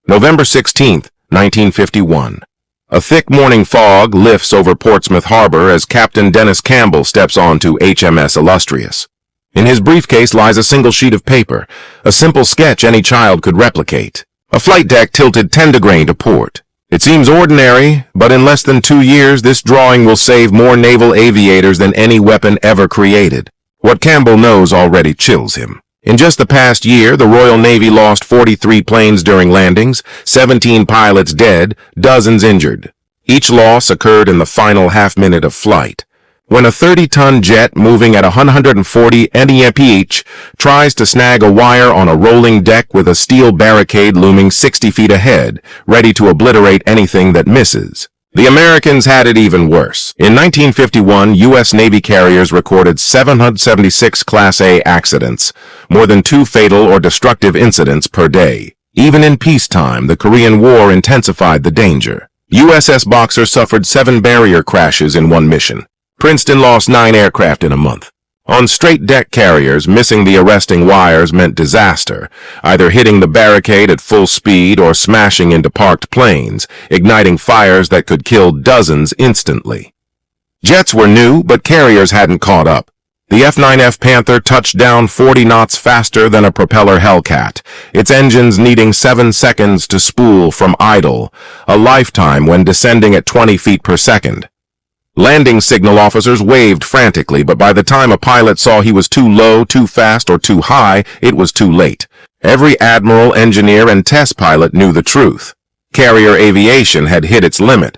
November 16, 1951. A thick morning fog lifts over Portsmouth Harbor as Captain Dennis Campbell steps onto HMS Illustrious. In his briefcase lies a single sheet of paper, a simple sketch any child could replicate. A flight deck tilted 10 degrees to port. It seems ordinary, but in less than 2 years, this drawing will save more naval aviators than any weapon ever created. What Campbell knows already chills him. In just the past year, the Royal Navy lost 43 planes during landings, 17 pilots dead, dozens injured. Each loss occurred in the final half-minute of flight. When a 30-ton jet moving at 140 mph tries to snag a wire on a rolling deck with a steel barricade looming 60 feet ahead, ready to obliterate anything that misses. The Americans had it even worse. In 1951, U.S. Navy carriers recorded 776 Class A accidents, more than 2 fatal or destructive incidents per day. Even in peacetime, the Korean War intensified the danger. USS Boxer suffered 7 barrier crashes in one mission. Princeton lost 9 aircraft in a month. On straight-deck carriers, missing the arresting wires meant disaster, either hitting the barricade at full speed or smashing into parked planes, igniting fires that could kill dozens instantly. Jets were new, but carriers hadn't caught up. The F-9F Panther touched down 40 knots faster than a propeller Hellcat, its engines needing 7 seconds to spool from idle, a lifetime when descending at 20 feet per second. Landing signal officers waved frantically, but by the time a pilot saw he was too low, too fast, or too high, it was too late. Every admiral, engineer, and test pilot knew the truth. Carrier aviation had hit its limit.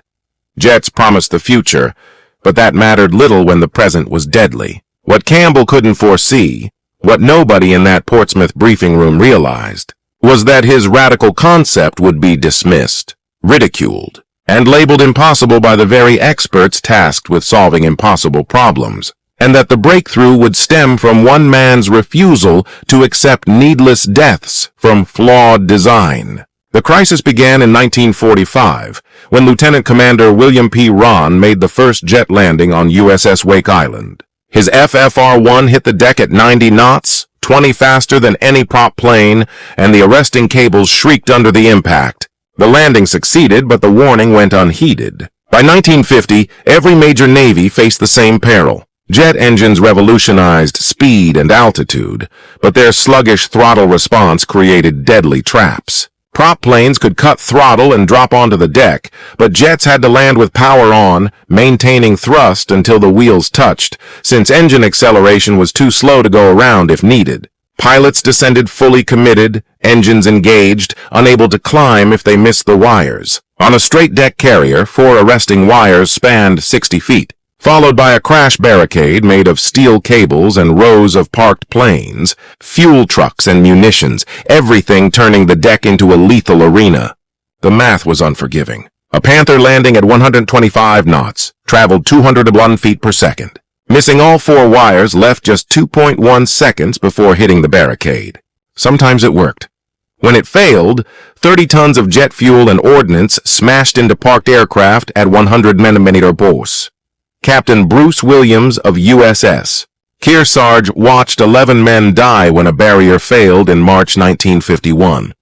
Jets promised the future, but that mattered little when the present was deadly. What Campbell couldn't foresee, what nobody in that Portsmouth briefing room realized, was that his radical concept would be dismissed, ridiculed, and labeled impossible by the very experts tasked with solving impossible problems, and that the breakthrough would stem from one man's refusal to accept needless deaths from flawed design. The crisis began in 1945, when Lieutenant Commander William P. Rahn made the first jet landing on USS Wake Island. His FFR-1 hit the deck at 90 knots, 20 faster than any prop plane, and the arresting cables shrieked under the impact. The landing succeeded, but the warning went unheeded. By 1950, every major navy faced the same peril. Jet engines revolutionized speed and altitude, but their sluggish throttle response created deadly traps. Prop planes could cut throttle and drop onto the deck, but jets had to land with power on, maintaining thrust until the wheels touched, since engine acceleration was too slow to go around if needed. Pilots descended fully committed, engines engaged, unable to climb if they missed the wires. On a straight-deck carrier, 4 arresting wires spanned 60 feet, followed by a crash barricade made of steel cables and rows of parked planes, fuel trucks and munitions, everything turning the deck into a lethal arena. The math was unforgiving. A Panther landing at 125 knots, traveled 201 feet per second. Missing all 4 wires left just 2.1 seconds before hitting the barricade. Sometimes it worked. When it failed, 30 tons of jet fuel and ordnance smashed into parked aircraft at 100mm Bose. Captain Bruce Williams of USS Kearsarge watched 11 men die when a barrier failed in March 1951.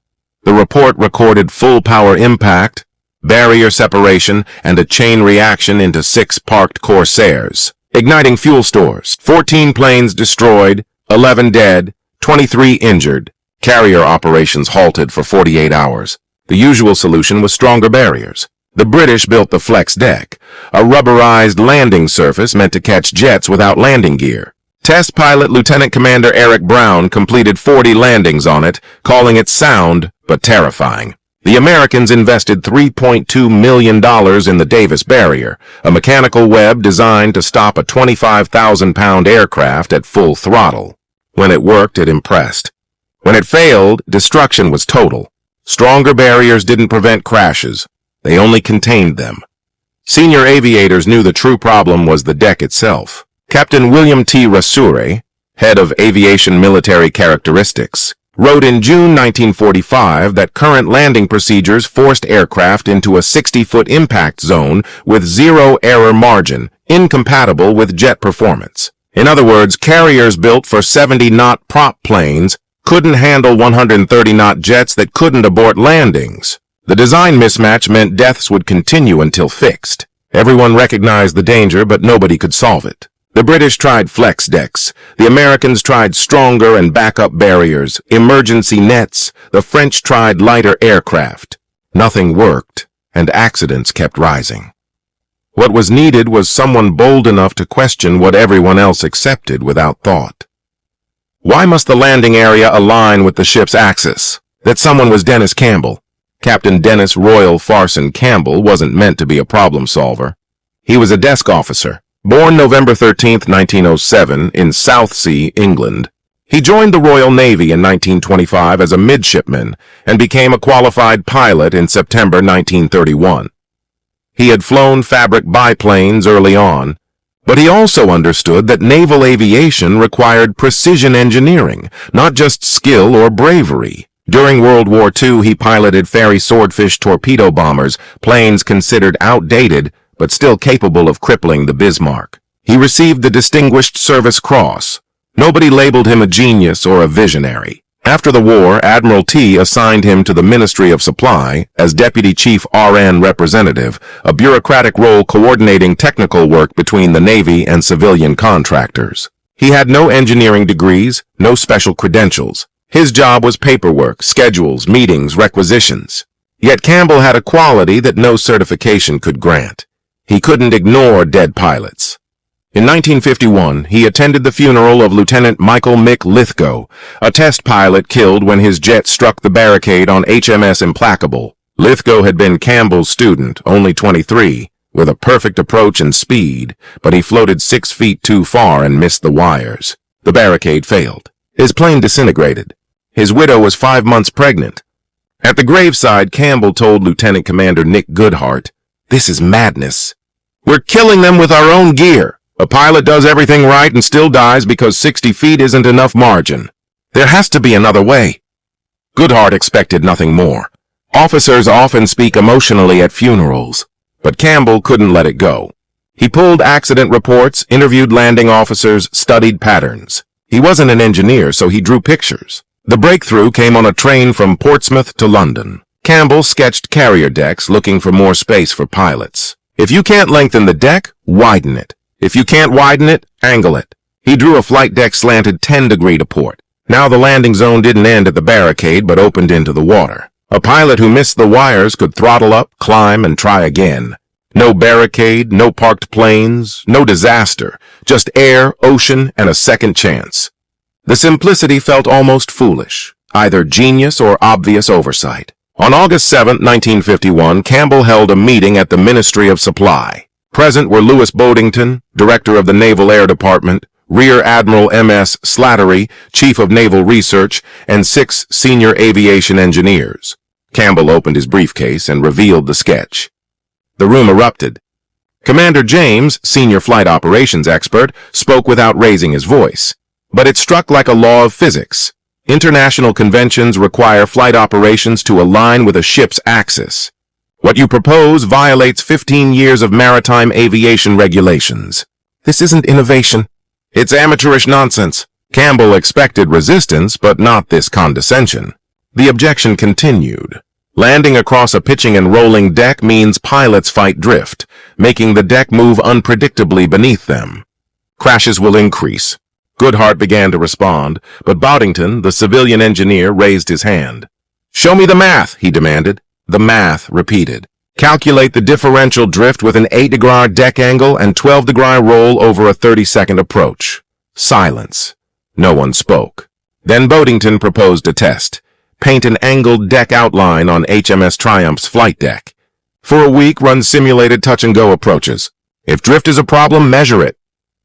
The report recorded full power impact, barrier separation, and a chain reaction into 6 parked Corsairs, igniting fuel stores. 14 planes destroyed, 11 dead, 23 injured. Carrier operations halted for 48 hours. The usual solution was stronger barriers. The British built the flex deck, a rubberized landing surface meant to catch jets without landing gear. Test pilot Lieutenant Commander Eric Brown completed 40 landings on it, calling it sound but terrifying. The Americans invested $3.2 million in the Davis barrier, a mechanical web designed to stop a 25,000-pound aircraft at full throttle. When it worked, it impressed. When it failed, destruction was total. Stronger barriers didn't prevent crashes. They only contained them. Senior aviators knew the true problem was the deck itself. Captain William T. Rasure, head of Aviation Military Characteristics, wrote in June 1945 that current landing procedures forced aircraft into a 60-foot impact zone with 0 error margin, incompatible with jet performance. In other words, carriers built for 70-knot prop planes couldn't handle 130-knot jets that couldn't abort landings. The design mismatch meant deaths would continue until fixed. Everyone recognized the danger, but nobody could solve it. The British tried flex decks. The Americans tried stronger and backup barriers, emergency nets. The French tried lighter aircraft. Nothing worked, and accidents kept rising. What was needed was someone bold enough to question what everyone else accepted without thought. Why must the landing area align with the ship's axis? That someone was Dennis Campbell. Captain Dennis Royal Farson Campbell wasn't meant to be a problem solver. He was a desk officer. Born November 13, 1907, in Southsea, England, he joined the Royal Navy in 1925 as a midshipman and became a qualified pilot in September 1931. He had flown fabric biplanes early on, but he also understood that naval aviation required precision engineering, not just skill or bravery. During World War II, he piloted Fairey Swordfish torpedo bombers, planes considered outdated but still capable of crippling the Bismarck. He received the Distinguished Service Cross. Nobody labeled him a genius or a visionary. After the war, Admiralty assigned him to the Ministry of Supply as Deputy Chief RN Representative, a bureaucratic role coordinating technical work between the Navy and civilian contractors. He had no engineering degrees, no special credentials. His job was paperwork, schedules, meetings, requisitions. Yet Campbell had a quality that no certification could grant. He couldn't ignore dead pilots. In 1951, he attended the funeral of Lieutenant Michael Mick Lithgow, a test pilot killed when his jet struck the barricade on HMS Implacable. Lithgow had been Campbell's student, only 23, with a perfect approach and speed, but he floated 6 feet too far and missed the wires. The barricade failed. His plane disintegrated. His widow was 5 months pregnant. At the graveside, Campbell told Lieutenant Commander Nick Goodhart, "This is madness. We're killing them with our own gear. A pilot does everything right and still dies because 60 feet isn't enough margin. There has to be another way." Goodhart expected nothing more. Officers often speak emotionally at funerals, but Campbell couldn't let it go. He pulled accident reports, interviewed landing officers, studied patterns. He wasn't an engineer, so he drew pictures. The breakthrough came on a train from Portsmouth to London. Campbell sketched carrier decks looking for more space for pilots. If you can't lengthen the deck, widen it. If you can't widen it, angle it. He drew a flight deck slanted 10 degrees to port. Now the landing zone didn't end at the barricade but opened into the water. A pilot who missed the wires could throttle up, climb, and try again. No barricade, no parked planes, no disaster. Just air, ocean, and a second chance. The simplicity felt almost foolish, either genius or obvious oversight. On August 7, 1951, Campbell held a meeting at the Ministry of Supply. Present were Louis Bodington, Director of the Naval Air Department, Rear Admiral M.S. Slattery, Chief of Naval Research, and 6 senior aviation engineers. Campbell opened his briefcase and revealed the sketch. The room erupted. Commander James, senior flight operations expert, spoke without raising his voice. But it struck like a law of physics. International conventions require flight operations to align with a ship's axis. What you propose violates 15 years of maritime aviation regulations. This isn't innovation. It's amateurish nonsense. Campbell expected resistance, but not this condescension. The objection continued. Landing across a pitching and rolling deck means pilots fight drift, making the deck move unpredictably beneath them. Crashes will increase. Goodhart began to respond, but Boddington, the civilian engineer, raised his hand. "Show me the math," he demanded. The math repeated. "Calculate the differential drift with an 8-degree deck angle and 12-degree roll over a 30-second approach." Silence. No one spoke. Then Boddington proposed a test. Paint an angled deck outline on HMS Triumph's flight deck. For a week, run simulated touch-and-go approaches. If drift is a problem, measure it.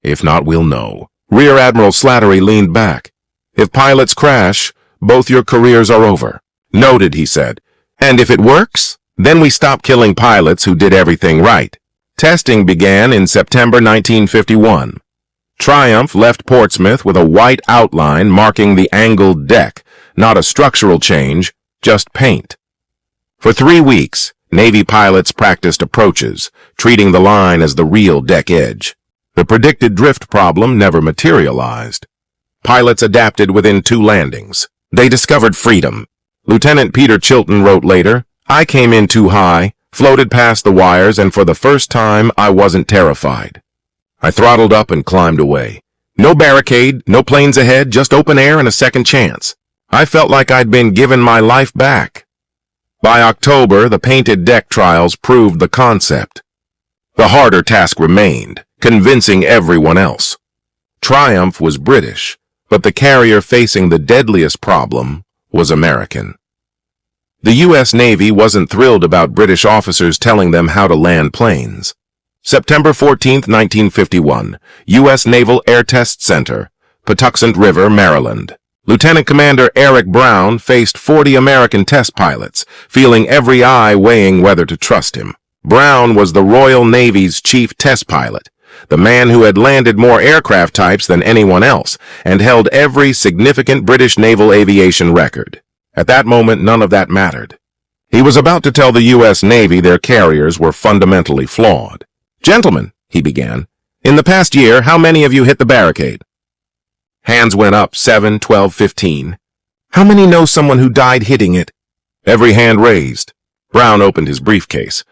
If not, we'll know. Rear Admiral Slattery leaned back. "If pilots crash, both your careers are over." "Noted," he said. "And if it works, then we stop killing pilots who did everything right." Testing began in September 1951. Triumph left Portsmouth with a white outline marking the angled deck, not a structural change, just paint. For 3 weeks, Navy pilots practiced approaches, treating the line as the real deck edge. The predicted drift problem never materialized. Pilots adapted within 2 landings. They discovered freedom. Lieutenant Peter Chilton wrote later, "I came in too high, floated past the wires, and for the first time I wasn't terrified. I throttled up and climbed away. No barricade, no planes ahead, just open air and a second chance. I felt like I'd been given my life back." By October, the painted deck trials proved the concept. The harder task remained, convincing everyone else. Triumph was British, but the carrier facing the deadliest problem was American. The U.S. Navy wasn't thrilled about British officers telling them how to land planes. September 14, 1951, U.S. Naval Air Test Center, Patuxent River, Maryland. Lieutenant Commander Eric Brown faced 40 American test pilots, feeling every eye weighing whether to trust him. Brown was the Royal Navy's chief test pilot, the man who had landed more aircraft types than anyone else, and held every significant British naval aviation record. At that moment, none of that mattered. He was about to tell the U.S. Navy their carriers were fundamentally flawed. "Gentlemen," he began, "in the past year, how many of you hit the barricade?" Hands went up, 7, 12, 15. "How many know someone who died hitting it?" Every hand raised. Brown opened his briefcase.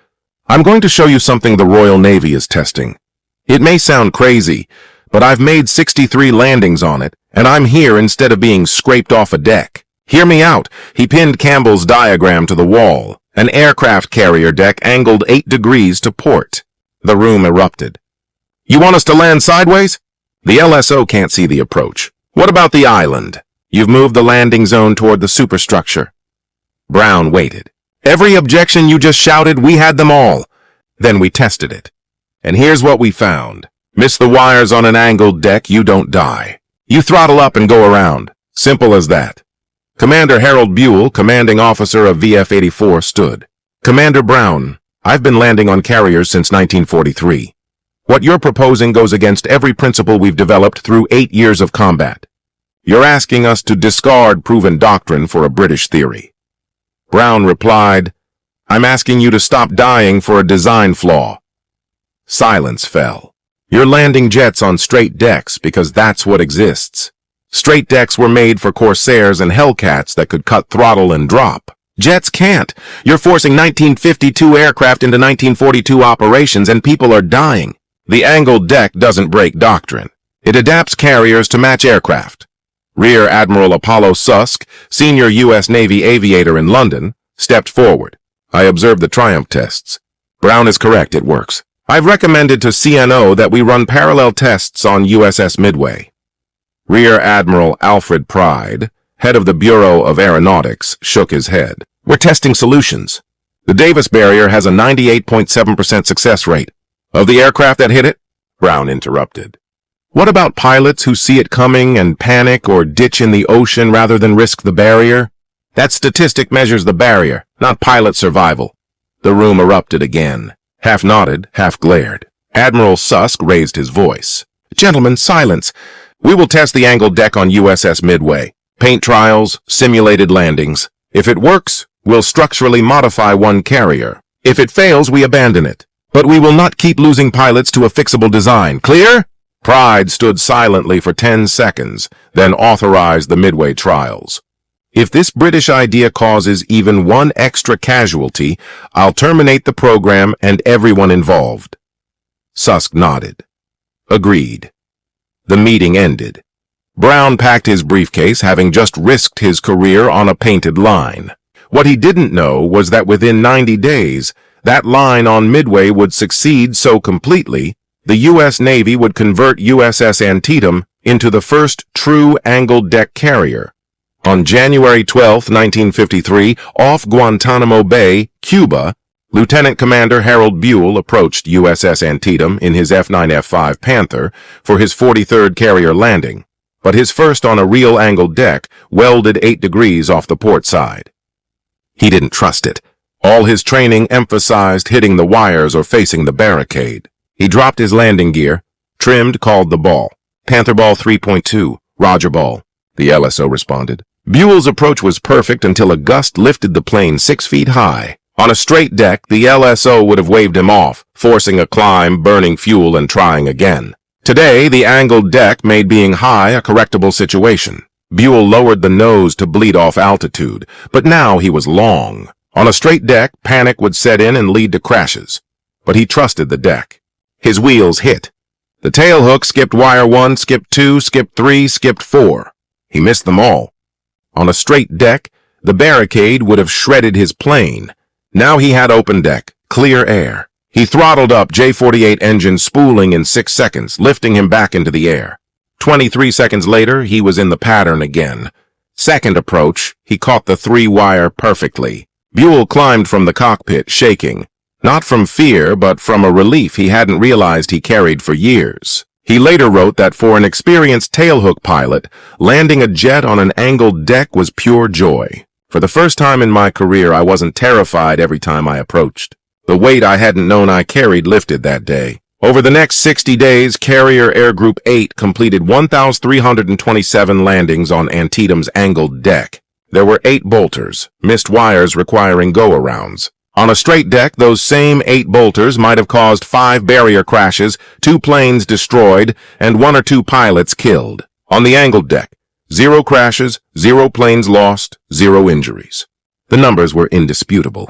"I'm going to show you something the Royal Navy is testing. It may sound crazy, but I've made 63 landings on it, and I'm here instead of being scraped off a deck. Hear me out." He pinned Campbell's diagram to the wall, an aircraft carrier deck angled 8 degrees to port. The room erupted. "You want us to land sideways?" "The LSO can't see the approach." "What about the island?" "You've moved the landing zone toward the superstructure." Brown waited. "Every objection you just shouted, we had them all. Then we tested it. And here's what we found. Miss the wires on an angled deck, you don't die. You throttle up and go around. Simple as that." Commander Harold Buell, commanding officer of VF-84, stood. "Commander Brown, I've been landing on carriers since 1943. What you're proposing goes against every principle we've developed through 8 years of combat. You're asking us to discard proven doctrine for a British theory." Brown replied, "I'm asking you to stop dying for a design flaw." Silence fell. "You're landing jets on straight decks because that's what exists. Straight decks were made for Corsairs and Hellcats that could cut throttle and drop. Jets can't. You're forcing 1952 aircraft into 1942 operations and people are dying. The angled deck doesn't break doctrine. It adapts carriers to match aircraft." Rear Admiral Apollo Susk, senior U.S. Navy aviator in London, stepped forward. "I observed the Triumph tests. Brown is correct, it works. I've recommended to CNO that we run parallel tests on USS Midway." Rear Admiral Alfred Pride, head of the Bureau of Aeronautics, shook his head. "We're testing solutions. The Davis barrier has a 98.7% success rate. Of the aircraft that hit it?" Brown interrupted. "What about pilots who see it coming and panic or ditch in the ocean rather than risk the barrier? That statistic measures the barrier, not pilot survival." The room erupted again. Half nodded, half glared. Admiral Susk raised his voice. "Gentlemen, silence. We will test the angled deck on USS Midway. Paint trials, simulated landings. If it works, we'll structurally modify one carrier. If it fails, we abandon it. But we will not keep losing pilots to a fixable design. Clear?" Pride stood silently for 10 seconds, then authorized the Midway trials. "If this British idea causes even one extra casualty, I'll terminate the program and everyone involved." Susk nodded. Agreed. The meeting ended. Brown packed his briefcase, having just risked his career on a painted line. What he didn't know was that within 90 days, that line on Midway would succeed so completely, the U.S. Navy would convert USS Antietam into the first true angled deck carrier. On January 12, 1953, off Guantanamo Bay, Cuba, Lieutenant Commander Harold Buell approached USS Antietam in his F-9F-5 Panther for his 43rd carrier landing, but his first on a real angled deck welded 8 degrees off the port side. He didn't trust it. All his training emphasized hitting the wires or facing the barricade. He dropped his landing gear, trimmed, called the ball. "Panther ball 3.2, Roger ball," the LSO responded. Buell's approach was perfect until a gust lifted the plane 6 feet high. On a straight deck, the LSO would have waved him off, forcing a climb, burning fuel, and trying again. Today, the angled deck made being high a correctable situation. Buell lowered the nose to bleed off altitude, but now he was long. On a straight deck, panic would set in and lead to crashes. But he trusted the deck. His wheels hit. The tailhook skipped wire 1, skipped 2, skipped 3, skipped 4. He missed them all. On a straight deck, the barricade would have shredded his plane. Now he had open deck, clear air. He throttled up J-48 engine spooling in 6 seconds, lifting him back into the air. 23 seconds later, he was in the pattern again. Second approach, he caught the 3-wire perfectly. Buell climbed from the cockpit, shaking. Not from fear, but from a relief he hadn't realized he carried for years. He later wrote that for an experienced tailhook pilot, landing a jet on an angled deck was pure joy. For the first time in my career, I wasn't terrified every time I approached. The weight I hadn't known I carried lifted that day. Over the next 60 days, Carrier Air Group 8 completed 1,327 landings on Antietam's angled deck. There were 8 bolters, missed wires requiring go-arounds. On a straight deck, those same 8 bolters might have caused 5 barrier crashes, 2 planes destroyed, and 1 or 2 pilots killed. On the angled deck, 0 crashes, 0 planes lost, 0 injuries. The numbers were indisputable.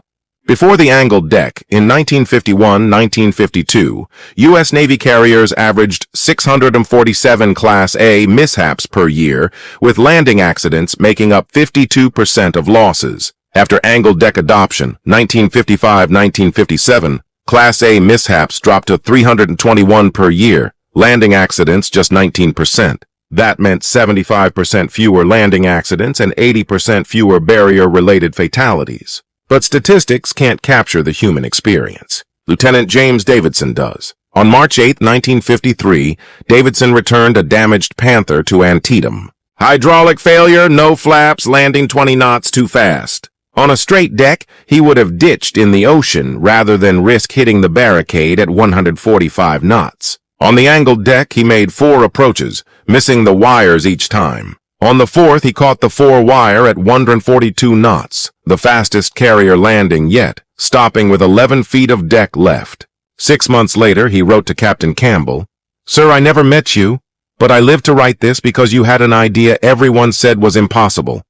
Before the angled deck, in 1951-1952, U.S. Navy carriers averaged 647 Class A mishaps per year, with landing accidents making up 52% of losses. After angled deck adoption, 1955-1957, Class A mishaps dropped to 321 per year, landing accidents just 19%. That meant 75% fewer landing accidents and 80% fewer barrier-related fatalities. But statistics can't capture the human experience. Lieutenant James Davidson does. On March 8, 1953, Davidson returned a damaged Panther to Antietam. Hydraulic failure, no flaps, landing 20 knots too fast. On a straight deck, he would have ditched in the ocean rather than risk hitting the barricade at 145 knots. On the angled deck, he made 4 approaches, missing the wires each time. On the 4th, he caught the 4-wire at 142 knots, the fastest carrier landing yet, stopping with 11 feet of deck left. 6 months later, he wrote to Captain Campbell, "Sir, I never met you, but I lived to write this because you had an idea everyone said was impossible.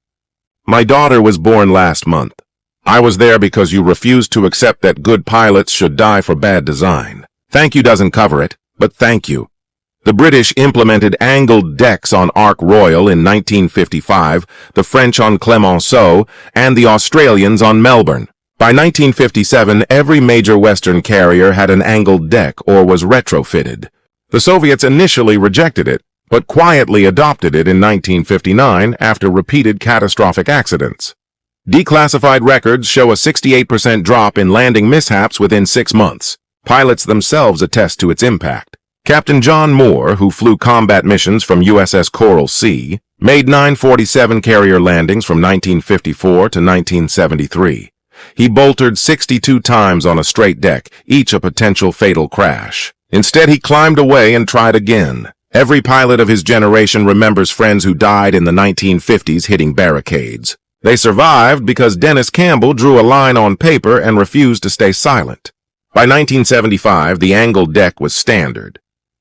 My daughter was born last month. I was there because you refused to accept that good pilots should die for bad design. Thank you doesn't cover it, but thank you." The British implemented angled decks on Ark Royal in 1955, the French on Clemenceau, and the Australians on Melbourne. By 1957, every major Western carrier had an angled deck or was retrofitted. The Soviets initially rejected it, but quietly adopted it in 1959 after repeated catastrophic accidents. Declassified records show a 68% drop in landing mishaps within 6 months. Pilots themselves attest to its impact. Captain John Moore, who flew combat missions from USS Coral Sea, made 947 carrier landings from 1954 to 1973. He boltered 62 times on a straight deck, each a potential fatal crash. Instead, he climbed away and tried again. Every pilot of his generation remembers friends who died in the 1950s hitting barricades. They survived because Dennis Campbell drew a line on paper and refused to stay silent. By 1975, the angled deck was standard.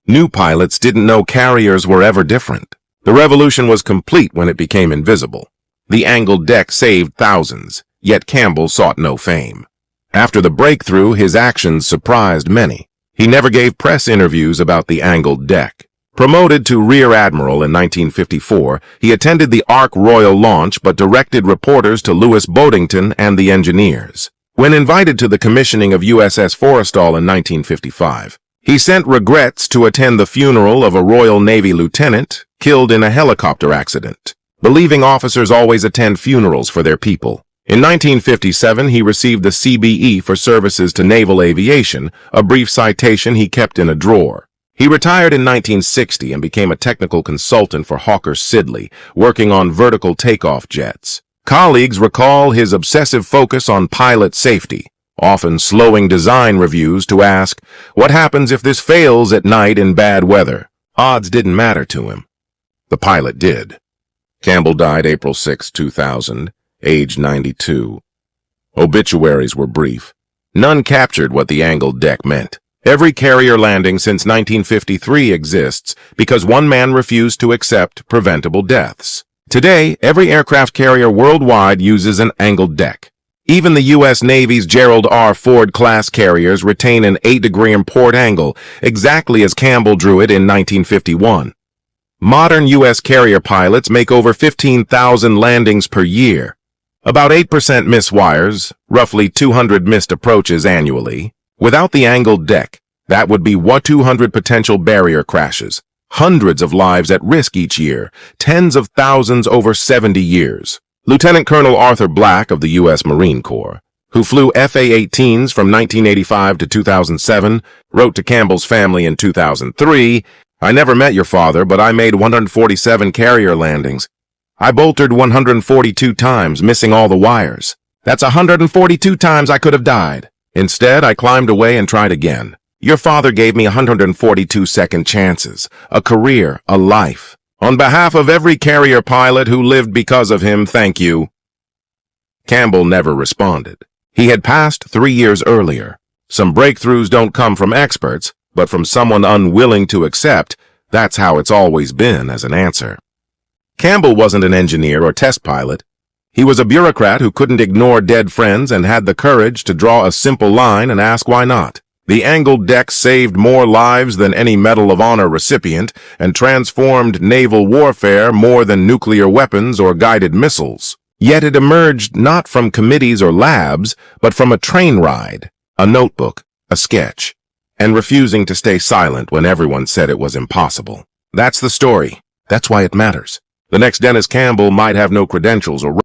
New pilots didn't know carriers were ever different. The revolution was complete when it became invisible. The angled deck saved thousands, yet Campbell sought no fame. After the breakthrough, his actions surprised many. He never gave press interviews about the angled deck. Promoted to Rear Admiral in 1954, he attended the Ark Royal launch but directed reporters to Louis Boddington and the engineers. When invited to the commissioning of USS Forrestal in 1955, he sent regrets to attend the funeral of a Royal Navy lieutenant killed in a helicopter accident, believing officers always attend funerals for their people. In 1957, he received the CBE for services to naval aviation, a brief citation he kept in a drawer. He retired in 1960 and became a technical consultant for Hawker Siddeley, working on vertical takeoff jets. Colleagues recall his obsessive focus on pilot safety, often slowing design reviews to ask, what happens if this fails at night in bad weather? Odds didn't matter to him. The pilot did. Campbell died April 6, 2000, age 92. Obituaries were brief. None captured what the angled deck meant. Every carrier landing since 1953 exists because one man refused to accept preventable deaths. Today, every aircraft carrier worldwide uses an angled deck. Even the U.S. Navy's Gerald R. Ford-class carriers retain an 8-degree port angle, exactly as Campbell drew it in 1951. Modern U.S. carrier pilots make over 15,000 landings per year. About 8% miss wires, roughly 200 missed approaches annually. Without the angled deck, that would be 200 potential barrier crashes, hundreds of lives at risk each year, tens of thousands over 70 years. Lieutenant Colonel Arthur Black of the U.S. Marine Corps, who flew FA-18s from 1985 to 2007, wrote to Campbell's family in 2003, "I never met your father, but I made 147 carrier landings. I bolted 142 times, missing all the wires. That's 142 times I could have died. Instead, I climbed away and tried again. Your father gave me 142 second chances, a career, a life. On behalf of every carrier pilot who lived because of him, thank you." Campbell never responded. He had passed 3 years earlier. Some breakthroughs don't come from experts, but from someone unwilling to accept. That's how it's always been as an answer. Campbell wasn't an engineer or test pilot. He was a bureaucrat who couldn't ignore dead friends and had the courage to draw a simple line and ask why not. The angled deck saved more lives than any Medal of Honor recipient and transformed naval warfare more than nuclear weapons or guided missiles. Yet it emerged not from committees or labs, but from a train ride, a notebook, a sketch, and refusing to stay silent when everyone said it was impossible. That's the story. That's why it matters. The next Dennis Campbell might have no credentials or